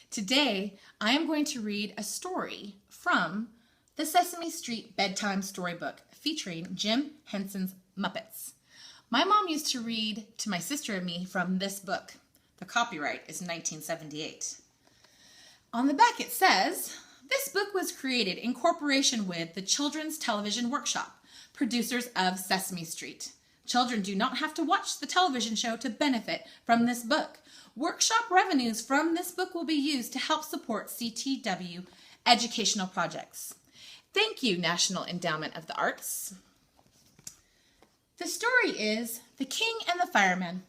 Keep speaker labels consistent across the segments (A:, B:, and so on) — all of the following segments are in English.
A: Today, I am going to read a story from the Sesame Street Bedtime Storybook featuring Jim Henson's Muppets. My mom used to read to my sister and me from this book. The copyright is 1978. On the back it says, "This book was created in cooperation with the Children's Television Workshop, producers of Sesame Street. Children do not have to watch the television show to benefit from this book. Workshop revenues from this book will be used to help support CTW educational projects. Thank you, National Endowment of the Arts." The story is The King and the Fireman.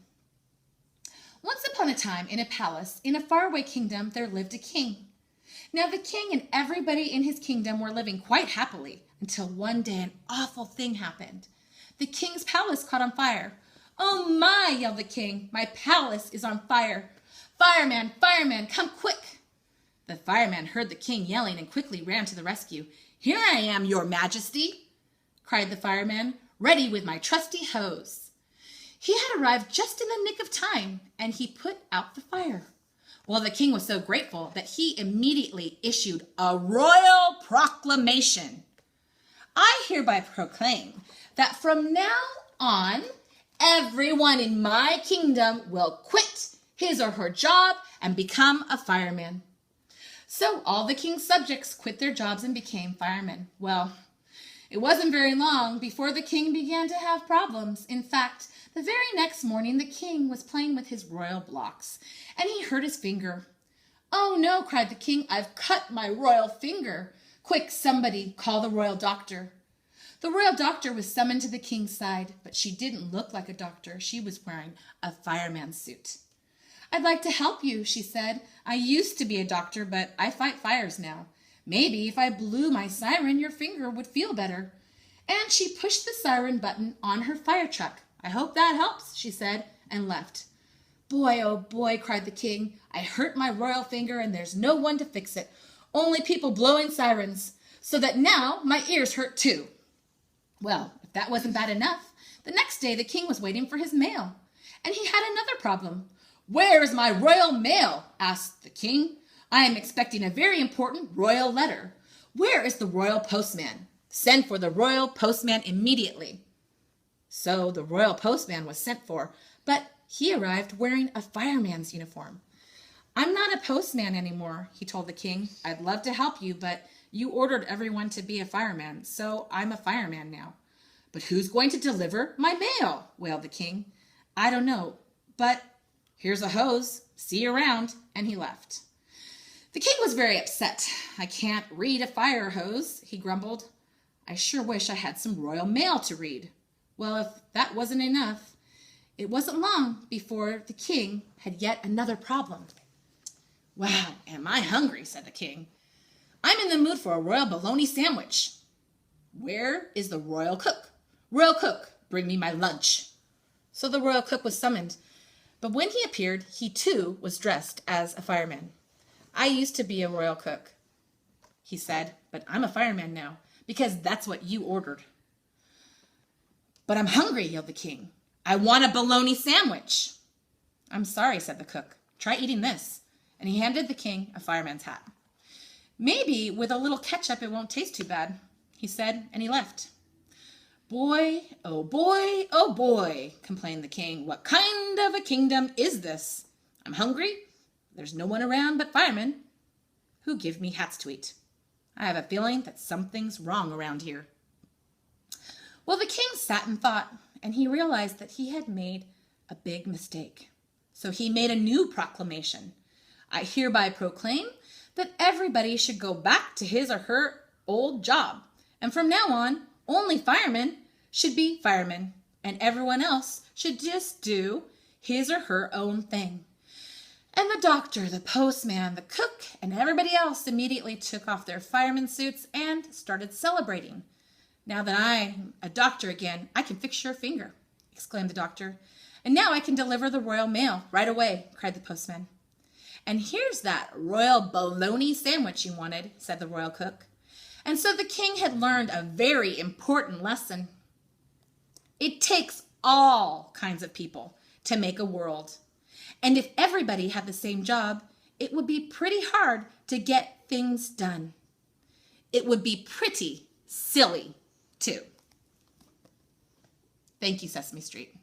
A: Once upon a time, in a palace in a faraway kingdom, there lived a king. Now the king and everybody in his kingdom were living quite happily until one day an awful thing happened. The king's palace caught on fire. "Oh my," yelled the king, "my palace is on fire. Fireman, fireman, come quick." The fireman heard the king yelling and quickly ran to the rescue. "Here I am, your majesty," cried the fireman, "ready with my trusty hose." He had arrived just in the nick of time, and he put out the fire. Well, the king was so grateful that he immediately issued a royal proclamation. "I hereby proclaim that from now on, everyone in my kingdom will quit his or her job and become a fireman." So all the king's subjects quit their jobs and became firemen. Well, it wasn't very long before the king began to have problems. In fact, the very next morning the king was playing with his royal blocks, and he hurt his finger. "Oh no," cried the king, "I've cut my royal finger. Quick, somebody, call the royal doctor." The royal doctor was summoned to the king's side, but she didn't look like a doctor. She was wearing a fireman's suit. "I'd like to help you," she said. "I used to be a doctor, but I fight fires now. Maybe if I blew my siren, your finger would feel better." And she pushed the siren button on her fire truck. "I hope that helps," she said, and left. "Boy, oh boy," cried the king. "I hurt my royal finger and there's no one to fix it. Only people blowing sirens, so that now my ears hurt too." Well, if that wasn't bad enough, the next day the king was waiting for his mail, and he had another problem. "Where is my royal mail?" asked the king. "I am expecting a very important royal letter. Where is the royal postman? Send for the royal postman immediately." So the royal postman was sent for, but he arrived wearing a fireman's uniform. "I'm not a postman anymore," he told the king. "I'd love to help you, but you ordered everyone to be a fireman, so I'm a fireman now." "But who's going to deliver my mail?" wailed the king. "I don't know, but here's a hose. See you around," and he left. The king was very upset. "I can't read a fire hose," he grumbled. "I sure wish I had some royal mail to read." Well, if that wasn't enough, it wasn't long before the king had yet another problem. "Wow, am I hungry," said the king. "I'm in the mood for a royal bologna sandwich. Where is the royal cook? Royal cook, bring me my lunch." So the royal cook was summoned, but when he appeared, he too was dressed as a fireman. "I used to be a royal cook," he said, "but I'm a fireman now, because that's what you ordered." "But I'm hungry," yelled the king. "I want a bologna sandwich." "I'm sorry," said the cook. "Try eating this." And he handed the king a fireman's hat. "Maybe with a little ketchup it won't taste too bad," he said, and he left. "Boy, oh boy, oh boy," complained the king. "What kind of a kingdom is this? I'm hungry. There's no one around but firemen who give me hats to eat. I have a feeling that something's wrong around here." Well, the king sat and thought, and he realized that he had made a big mistake. So he made a new proclamation. "I hereby proclaim that everybody should go back to his or her old job. And from now on, only firemen should be firemen, and everyone else should just do his or her own thing." And the doctor, the postman, the cook, and everybody else immediately took off their fireman suits and started celebrating. "Now that I'm a doctor again, I can fix your finger," exclaimed the doctor. "And now I can deliver the royal mail right away," cried the postman. "And here's that royal bologna sandwich you wanted," said the royal cook. And so the king had learned a very important lesson. It takes all kinds of people to make a world. And if everybody had the same job, it would be pretty hard to get things done. It would be pretty silly, too. Thank you, Sesame Street.